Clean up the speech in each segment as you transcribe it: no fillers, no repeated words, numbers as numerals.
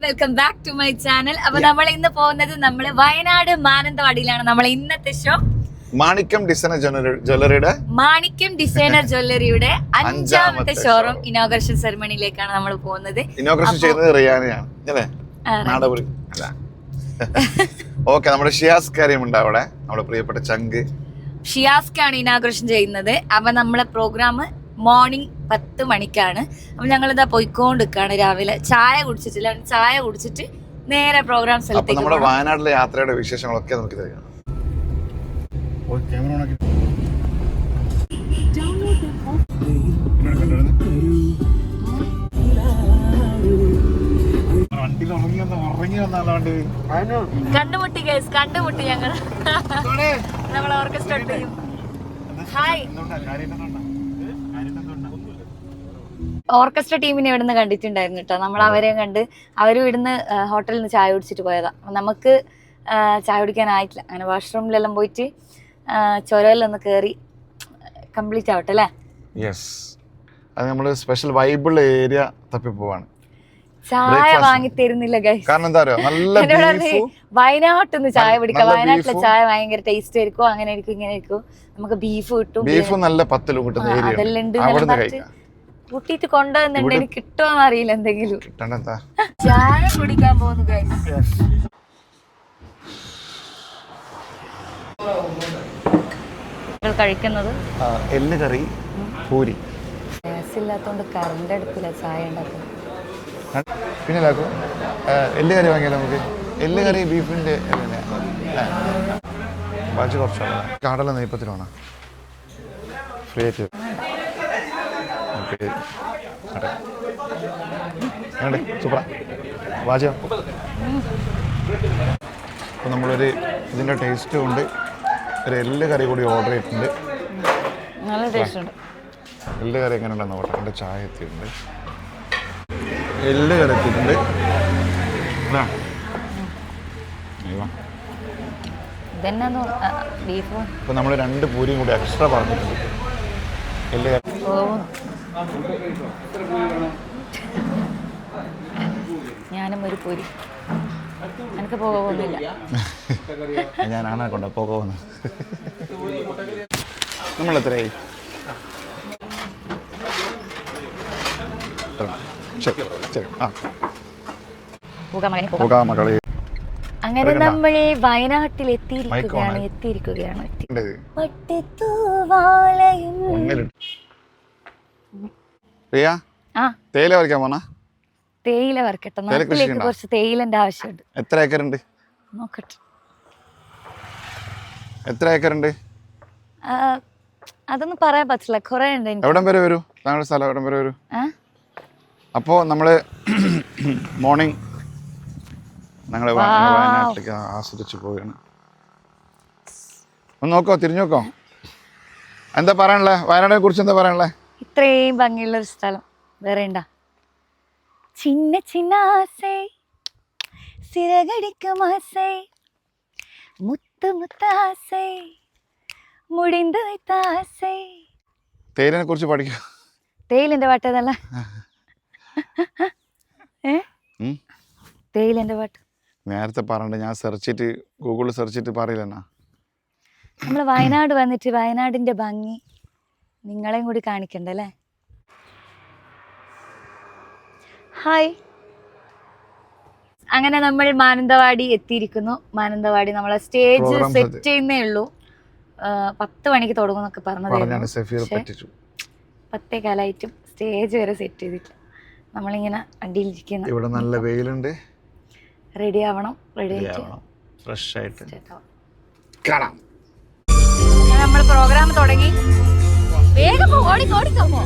Welcome back to my channel. അപ്പൊ നമ്മൾ ഇന്ന് പോകുന്നത് നമ്മള് വയനാട് മാനന്തവാടിയിലാണ്. നമ്മളെ ഇന്നത്തെ ഷോ മാണിക്യം ഡിസൈനർ ജ്വല്ലറിയുടെ 5ാമത്തെ ഷോറൂം ഇനോഗ്രേഷൻ സെറമണിയിലേക്കാണ് നമ്മൾ പോകുന്നത്. ഇനോഗ്രേഷൻ ചെയ്യുന്നത് റിയാനയാണ് അല്ലേ? നാടപുരി അല്ല. ഓക്കെ, നമ്മുടെ ഷിയാസ് കാര്യമുണ്ട് അവിടെ, നമ്മുടെ പ്രിയപ്പെട്ട ചങ്ക് ഷിയാസ്ക്കാണ് ഇനോഗ്രേഷൻ ചെയ്യുന്നത്. അപ്പൊ നമ്മളെ പ്രോഗ്രാം മോർണിംഗ് 10 മണിക്കാണ്. അപ്പൊ ഞങ്ങളിതാ പോയിക്കൊണ്ടിരിക്കുകയാണ്. രാവിലെ ചായ കുടിച്ചിട്ടില്ല, ചായ കുടിച്ചിട്ട് നേരെ പ്രോഗ്രാം സ്ഥലത്തേക്ക്. നമ്മുടെ വയനാട്ടിലെ യാത്രയുടെ വിശേഷങ്ങളൊക്കെ നമുക്ക് തരാം. കണ്ടുമുട്ടി ഗൈസ്, കണ്ടുമുട്ടി ഞങ്ങൾ. നമ്മളെ ഓർക്കസ്ട്ര ടീം. ഹായ്, ഓർക്കസ്ട്ര ടീമിനെ ഇവിടുന്ന് കണ്ടിട്ടുണ്ടായിരുന്നു കേട്ടോ. നമ്മൾ അവരെയും കണ്ട്, അവരും ഇവിടുന്ന് ഹോട്ടലിൽ നിന്ന് ചായ കുടിച്ചിട്ട് പോയതാ. നമുക്ക് ചായ കുടിക്കാനായിട്ടില്ല. അങ്ങനെ വാഷ്റൂമിലെല്ലാം പോയിട്ട് ചുരയിലൊന്ന് കയറി കംപ്ലീറ്റ് ആവട്ടെ അല്ലേ? യെസ്, അത് നമ്മൾ സ്പെഷ്യൽ വൈബിൾ ഏരിയ തപ്പി പോവാണ്. ചായ വാങ്ങി തരുന്നില്ല ഗൈസ്. കാരണം എന്താ പറയുക, നല്ല വയനാട്ടിന്ന് ചായ പിടിക്കാം. വയനാട്ടിലെ ചായ ഭയങ്കര ടേസ്റ്റ് ആയിരിക്കും. അങ്ങനെ ആയിരിക്കും, ഇങ്ങനെ ആയിരിക്കും. നമുക്ക് ബീഫ് കിട്ടും, ബീഫ് നല്ല പത്തിലും കിട്ടുന്ന അതെല്ലാം ഉണ്ട്. കൂട്ടിട്ട് കൊണ്ടുവന്നിട്ട് എനിക്ക് കിട്ടുമെന്ന് അറിയില്ല. എന്തെങ്കിലും ചായ കുടിക്കാൻ പോകുന്നു ഗൈസ്. കഴിക്കുന്നത് എല്ല് കറി പൂരി. ഗ്യാസ് ഇല്ലാത്തോണ്ട് കറണ്ട് അടുപ്പില്ല ചായ ഉണ്ടാക്കുന്നത്. പിന്നെ എല്ല് കറി വാങ്ങിയാലോ നമുക്ക്? എല്ല് കറി ബീഫിന്റെ ബാക്കി കുറച്ചാണ്. കടല നെയ്പ്പത്തിലാണ് ഫ്രീ ആയിട്ട്. സൂപ്പറാ വാചകം. അപ്പോൾ നമ്മളൊരു ഇതിൻ്റെ ടേസ്റ്റും ഉണ്ട്. ഒരു എല്ല് കറി കൂടി ഓർഡർ ചെയ്തിട്ടുണ്ട്. നല്ല ടേസ്റ്റ് ഉണ്ട്. എല്ല് കറി എങ്ങനെ ഉണ്ടെന്ന് നോക്കട്ടെ. എൻ്റെ ചായ എത്തിയിട്ടുണ്ട്. എല്ല് കറി എത്തിയിട്ടുണ്ട്. ഇപ്പം നമ്മൾ 2 പൂരിയും കൂടി എക്സ്ട്രാ പറഞ്ഞിട്ടുണ്ട്. എല്ല് കറി ഞാനും ഒരു പൂരി. എനിക്ക് പോകുന്നില്ല. ഞാനാണ് കൊണ്ട പോകുന്നത്. നമ്മളെത്രയായി? അങ്ങനെ നമ്മൾ വയനാട്ടിൽ എത്തിയിരിക്കുകയാണ്. തേയില പറിക്കാൻ പോണ? തേയില പറിക്കട്ടെ. നാട്ടിലേക്ക് കുറച്ച് തേയിലന്റെ ആവശ്യമുണ്ട്. എത്ര ഏക്കറുണ്ട് നോക്കട്ടെ? എത്ര ഏക്കറുണ്ട്? അതൊന്നും പറയാൻ പറ്റില്ല, കുറെ ഉണ്ട്. എവിടം വരെ വരൂ താങ്കളുടെ സ്ഥലം? എവിടം വരെ വരൂ? അപ്പോൾ നമ്മള് മോർണിംഗ് ഞങ്ങള് വയനാട്ടിലേക്ക് ആസ്വദിച്ചു പോവുകയാണ്. ഒന്ന് നോക്കോ, തിരിഞ്ഞു നോക്കോ. എന്താ പറയാനുള്ളത് വയനാടിനെ കുറിച്ച്? എന്താ പറയാനുള്ളത്? ഇത്രയും ഭംഗിയുള്ള ഒരു സ്ഥലം വേറെ ഉണ്ടാ? ചിന്ന ചിന്ന ആസൈ സിറകടിക്കും ആസൈ മുത്ത് മുത്ത ആസൈ മുടിന്ത് വയ്ത്ത ആസൈ. തേയിലിനെ കുറിച്ച് പഠിക്കുക. തേയിലിന്റെ പാട്ട് ഏതല്ല? തേയിലിന്റെ പാട്ട് നേരത്തെ പറഞ്ഞിട്ട് ഞാൻ ഗൂഗിളിൽ സെർച്ച് ചെയ്തിട്ട് പറയില്ലെന്നാ. നമ്മൾ വയനാട് വന്നിട്ട് വയനാടിന്റെ ഭംഗി നിങ്ങളെയും കൂടി കാണിക്കണ്ടല്ലേ? ഹായ്, അങ്ങനെ നമ്മൾ മാനന്തവാടി എത്തിയിരിക്കുന്നു. മാനന്തവാടി നമ്മളെ സ്റ്റേജ് സെറ്റ് ചെയ്യുന്നേ ഉള്ളൂ. 10 മണിക്ക് തുടങ്ങും എന്നൊക്കെ പറഞ്ഞതായിരുന്നു. 10:15 സ്റ്റേജ് വരെ സെറ്റ് ചെയ്തിട്ട് നമ്മളിങ്ങനെ വണ്ടിയിലിരിക്കുന്നു. ഇവിടെ നല്ല വെയിലുണ്ട്. റെഡി ആവണം, റെഡി ആയിട്ട് ഫ്രഷ് ആയിട്ട് കാണാം. നമ്മൾ പ്രോഗ്രാം തുടങ്ങി. വേഗം ഓടിക്കോമോ.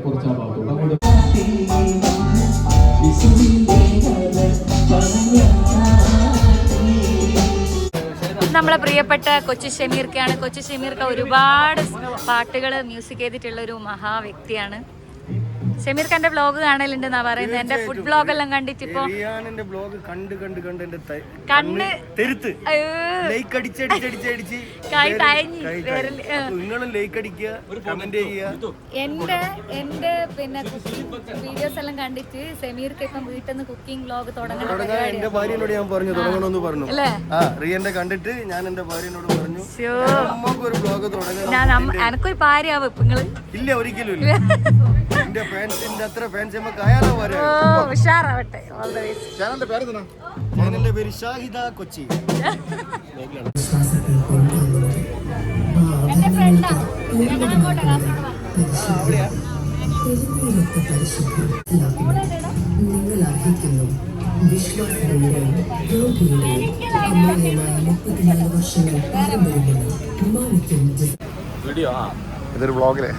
കുറച്ചാ നമ്മളെ പ്രിയപ്പെട്ട കൊച്ചു ഷമീർക്കയാണ്. കൊച്ചു ഷമീർക്ക ഒരുപാട് പാട്ടുകൾ മ്യൂസിക് ചെയ്തിട്ടുള്ള ഒരു മഹാവ്യക്തിയാണ്. ഷമീർ ഖാന്റെ വ്ലോഗ് കാണലുണ്ടെന്നാ പറയുന്നത്. എന്റെ ഫുഡ് വ്ലോഗ് എല്ലാം കണ്ടിട്ട് ഇപ്പൊ കണ്ണ് എന്റെ പിന്നെ വീഡിയോസ് എല്ലാം കണ്ടിട്ട് ഷമീർക്ക് ഇപ്പം വീട്ടിൽ നിന്ന് കുക്കിംഗ് വ്ലോഗ് തുടങ്ങണം. എന്റെ ഭാര്യനോട് ഞാൻ പറഞ്ഞു തുടങ്ങണമെന്ന് പറഞ്ഞു. റിയന്റെ കണ്ടിട്ട് ഞാൻ എന്റെ ഭാര്യനോട് പറഞ്ഞു ഒരു വ്ലോഗ് തുടങ്ങണം. എനക്കൊരു ഭാര്യയാവും ഇപ്പൊ നിങ്ങള്? ഇല്ല, ഒരിക്കലും ഇല്ല. എന്റെ ഫാൻസിന്റെ അത്ര ഫാൻസ് നമുക്ക് ആയാലോ വരെ. ഉഷാറാവട്ടെ. ചാനലിന്റെ പേര് ഷാഹിദ കൊച്ചി. എന്റെ ഫ്രണ്ടാ, ഞങ്ങളങ്ങോട്ടാ കാസർഗോഡ് വാ. നിങ്ങൾ അർഹിക്കുന്നു വിശ്വാസങ്ങളുടെയും യോഗ്യതയുടെയും അമൂല്യമായ 34 വർഷങ്ങൾ പാരമ്പര്യമുള്ള മാണിക്യം. ഇതൊരു വ്ളോഗിലെ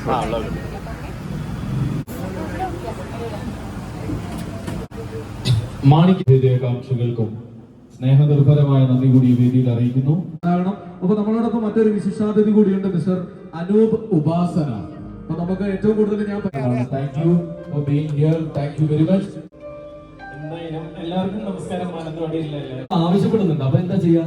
മാണിക്യകാംക്ഷികൾക്കും സ്നേഹനിർഭരമായ നന്ദി കൂടി ഈ വേദിയിൽ അറിയിക്കുന്നു. കാരണം അപ്പൊ നമ്മളോടൊപ്പം മറ്റൊരു വിശിഷ്ടാതിഥി കൂടിയുണ്ട്, മിസ്റ്റർ അനൂപ് ഉപാസന. അപ്പൊ നമുക്ക് ഏറ്റവും കൂടുതൽ ഞാൻ thank you for being here. Thank you very much. എന്തായാലും എല്ലാവർക്കും നമസ്കാരം. മാനന്തവാടിയിലെ ആവശ്യപ്പെടുന്നുണ്ട്. അപ്പൊ എന്താ ചെയ്യാ?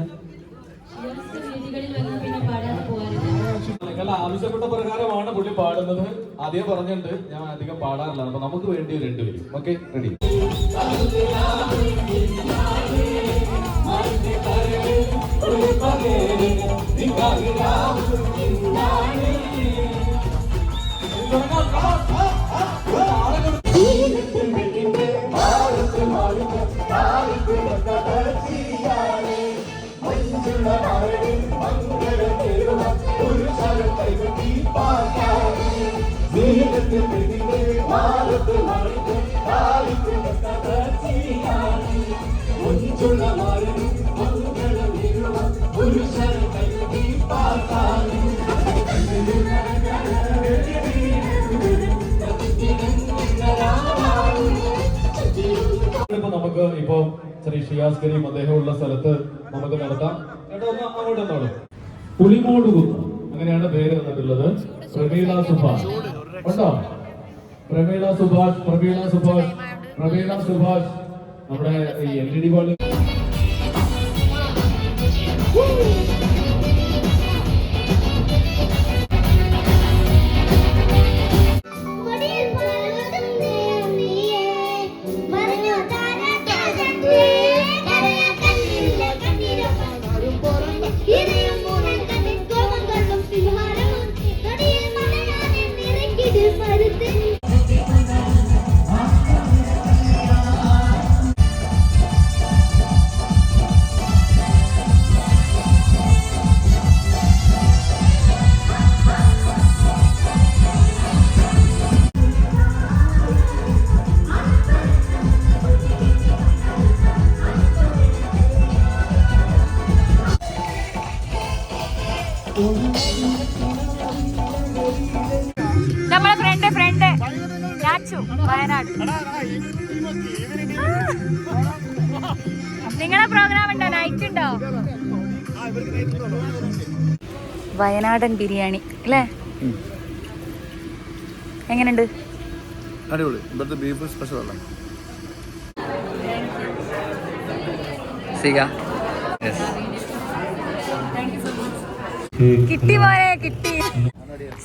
നിങ്ങൾ ആവശ്യപ്പെട്ട പ്രകാരമാണ് പുള്ളി പാടുന്നത്. ആദ്യം പറഞ്ഞിട്ടുണ്ട് ഞാൻ അധികം പാടാറില്ല. അപ്പൊ നമുക്ക് വേണ്ടി രണ്ടുപേരും. Okay, ready? നമുക്ക് ഇപ്പൊ ശ്രീ ഷിയാസ് കരീം അദ്ദേഹമുള്ള സ്ഥലത്ത് നമുക്ക് നടത്താം. അങ്ങോട്ട് വന്നോളൂ. പുളിമോട് കുന്ന്, അങ്ങനെയാണ് പേര് വന്നിട്ടുള്ളത്. പ്രമീള സുഭാഷ് ഉണ്ടോ? പ്രമീള സുഭാഷ് നമ്മുടെ ഈ LED ബോളിൽ നമ്മളെ ഫ്രണ്ട് രാച്ചു വയനാട്. നിങ്ങളെ പ്രോഗ്രാം ഉണ്ടോ? നൈറ്റ് ഉണ്ടോ? വയനാടൻ ബിരിയാണി അല്ലേ? എങ്ങനെയുണ്ട്? അടിപൊളി. ഇവിടുത്തെ ബീഫ് സ്പെഷ്യൽ അല്ല. കിട്ടി മോനെ, കിട്ടി.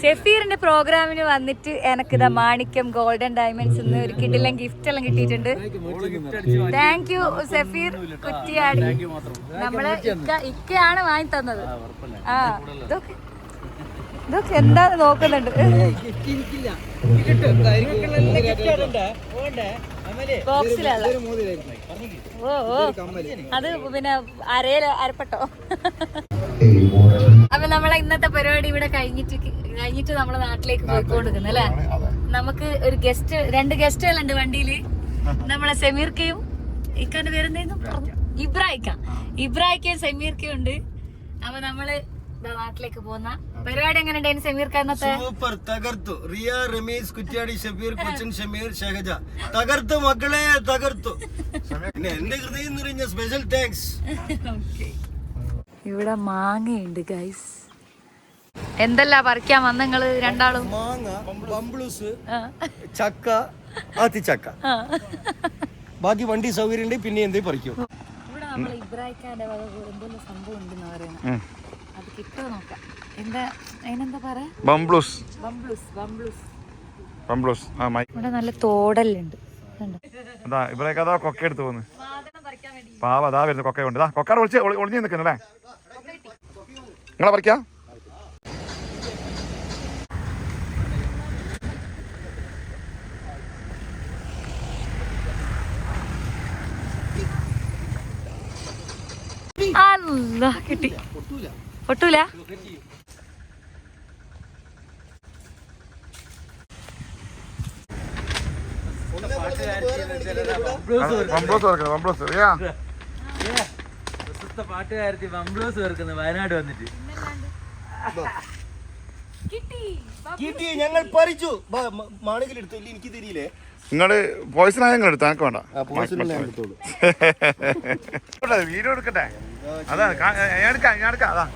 ഷെഫീറിന്റെ പ്രോഗ്രാമിന് വന്നിട്ട് എനക്കിതാ മാണിക്യം ഗോൾഡൻ ഡയമണ്ട്സ് ഒരു കിടിലൻ ഗിഫ്റ്റ് എല്ലാം കിട്ടിയിട്ടുണ്ട്. Thank you Shefeer Kuttiyadi. നമ്മള് ഇക്കയാണ് വാങ്ങി തന്നത്. ആ ഇതൊക്കെ എന്താ നോക്കുന്നുണ്ട്. ബോക്സിലല്ല. ഓ അത് പിന്നെ അരപ്പെട്ടോ. അപ്പൊ നമ്മളെ ഇന്നത്തെ പരിപാടി ഇവിടെ കഴിഞ്ഞിട്ട് നമ്മളെ നാട്ടിലേക്ക് പോയിക്കൊണ്ടിരിക്കുന്നു അല്ലെ. നമുക്ക് ഒരു രണ്ട് ഗസ്റ്റുകളുണ്ട് വണ്ടിയില്. നമ്മളെ സമീർക്കയും ഇക്കാന്റെ പേരെന്തായിരുന്നു? ഇബ്രാഹിക്കയും സമീർക്കയും ഉണ്ട്. അപ്പൊ നമ്മള് നാട്ടിലേക്ക് പോകുന്ന പരിപാടി എങ്ങനെ ഉണ്ടായിരുന്നു സമീർക്ക? സൂപ്പർ, തകർത്തു. റിയ, രമേശ്, കുറ്റ്യാടി, ഷബീർ, കൊച്ചൻ, ഷമീർ, ഷഹജ തകർത്തു മക്കളെ, തകർത്തു. പിന്നെ എന്റെ ഹൃദയം നിറഞ്ഞ സ്പെഷ്യൽ താങ്ക്സ്. ഇവിടെ മാങ്ങയുണ്ട് ഗൈസ്. എന്തെല്ലാം പറിക്കാൻ വന്ന നിങ്ങള് രണ്ടാളും? മാങ്ങ, ബംബ്ലൂസ്, ചക്ക, ആത്തിച്ചക്ക. ബാക്കി വണ്ടി സൗകര്യം ഉണ്ട്, പിന്നെ എന്തേ പറിക്കും. ഇവിടെ നമ്മൾ ഇബ്രാഹിക്കാന്റെ വക എന്തെല്ലാം സംഭവം ഉണ്ടെന്ന് പറയുന്നത്. അത് കിട്ടോ നോക്കാം. എന്താ അതിനെന്താ പറയാ? ബംബ്ലൂസ്. ഇവിടെ നല്ല തോടല്ലുണ്ട്. അതാ ഇവിടേക്ക് അതാ കൊക്ക എടുത്ത് പോകുന്നു. പാവ അതാ വരുന്നു കൊക്ക കൊണ്ട്. കൊക്കാട് ഒളിഞ്ഞു നിൽക്കുന്നല്ലേ? നിങ്ങളെ പറിക്കാം. അല്ലാ കിട്ടി. പൊട്ടൂല. പാട്ടുകാരത്തി ബംബ്ലൂസ് വെറുക്കുന്നു വയനാട് വന്നിട്ട്. കിട്ടി, ഞങ്ങൾ പറിച്ചു. മാണെങ്കിലെടുത്തു, എനിക്ക് തിരിയില്ലേ? നിങ്ങള് പോയിസൺ ആയ നിങ്ങൾ എടുത്താ എനിക്ക് വേണ്ട. വീഡിയോ എടുക്കട്ടെ. അതാ ഞാൻ എടുക്കാം. അതാ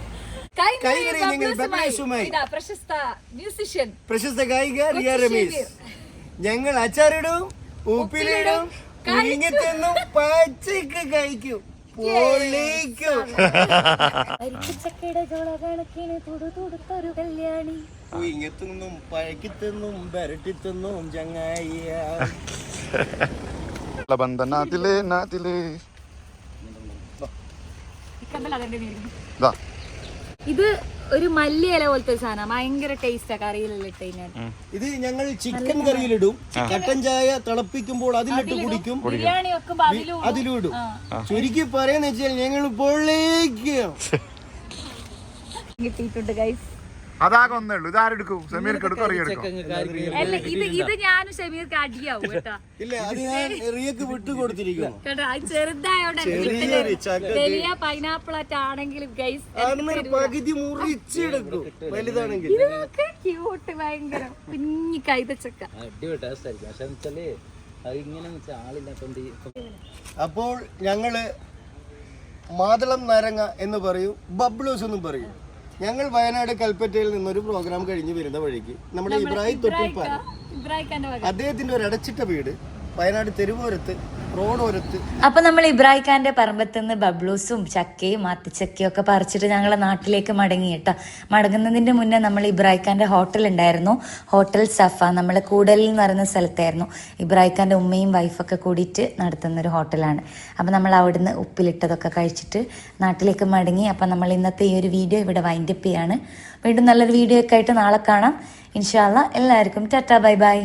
പ്രശസ്ത ഗായിക റിയ രമേശ്. ഞങ്ങൾ അച്ചാറിടും, ഉപ്പിലിടും, കുഴിങ്ങത്തെന്നും പച്ചക്ക് കഴിക്കും, പൊളിക്കും. കുഴിങ്ങത്തെന്നും പഴക്കിത്തെന്നും വരട്ടിത്തെന്നും ചങ്ങായ. ഇത് ഒരു മല്ലിയില പോലത്തെ സാധനം, ഭയങ്കര ടേസ്റ്റാ കറിയിലെല്ലാം ഇട്ട് കഴിഞ്ഞാൽ. ഇത് ഞങ്ങൾ ചിക്കൻ കറിയിലിടും, കട്ടൻ ചായ തിളപ്പിക്കുമ്പോൾ അതിലിട്ട് കുടിക്കും, ബിരിയാണി വെക്കുമ്പോ അതിലും ഇടും. ചുരുക്കി പറയുന്ന വെച്ചാൽ ഞങ്ങൾ പൊള്ളിക്കും. കിട്ടിയിട്ടുണ്ട് ഗൈസ്. അതാകെ ഒന്നേ ഉള്ളൂ. ഇതാരെടുക്കും? സമീർക്ക് എടുക്കും, അറിയെടുക്കും. അല്ല ഇത് ഞാനും ഷമീർക്ക് അടിയാവും കേട്ടോ. ഇല്ല, അത് ഞാൻ റിയക്ക് വിട്ടുകൊടുത്തിരിക്കുന്നു. കേട്ടോ, അത് ചെറുതായോടെ വലിയ പൈനാപ്പിൾ ആണെങ്കിലും ഗൈസ് പകുതി മുറിച്ചെടുക്കും, വലുതാണെങ്കിൽ. ക്യൂട്ട്, ഭയങ്കര കുഞ്ഞി കൈതച്ചക്ക. അപ്പോൾ ഞങ്ങള് മാതളം നാരങ്ങ എന്ന് പറയും, ബബ്ലൂസ് എന്നും പറയും. ഞങ്ങൾ വയനാട് കൽപ്പറ്റയിൽ നിന്നൊരു പ്രോഗ്രാം കഴിഞ്ഞ് വരുന്ന വഴിക്ക് നമ്മുടെ ഇബ്രാഹിം തൊട്ടിൽപ്പാൻ, അദ്ദേഹത്തിന്റെ ഒരു അടച്ചിട്ട വീട് വയനാട് തെരുവോരത്ത്, റോഡോരത്ത്. അപ്പൊ നമ്മൾ ഇബ്രാഹിഖാന്റെ പറമ്പത്ത് നിന്ന് ബബ്ലൂസും ചക്കയും ആത്തിച്ചക്കയും ഒക്കെ പറിച്ചിട്ട് ഞങ്ങളെ നാട്ടിലേക്ക് മടങ്ങി കേട്ടോ. മടങ്ങുന്നതിന്റെ മുന്നേ നമ്മൾ ഇബ്രാഹിഖാന്റെ ഹോട്ടൽ ഉണ്ടായിരുന്നു, ഹോട്ടൽ സഫ. നമ്മൾ കൂടലിൽ എന്ന് പറയുന്ന സ്ഥലത്തായിരുന്നു. ഇബ്രാഹിഖാന്റെ ഉമ്മയും വൈഫൊക്കെ കൂടിയിട്ട് നടത്തുന്ന ഒരു ഹോട്ടലാണ്. അപ്പൊ നമ്മൾ അവിടുന്ന് ഉപ്പിലിട്ടതൊക്കെ കഴിച്ചിട്ട് നാട്ടിലേക്ക് മടങ്ങി. അപ്പൊ നമ്മൾ ഇന്നത്തെ ഈ ഒരു വീഡിയോ ഇവിടെ വൈൻഡപ്പ് ചെയ്യാണ്. വീണ്ടും നല്ലൊരു വീഡിയോ ഒക്കെ ആയിട്ട് നാളെ കാണാം ഇൻഷാ അല്ലാ. എല്ലാവർക്കും ടാറ്റാ, ബൈ ബൈ.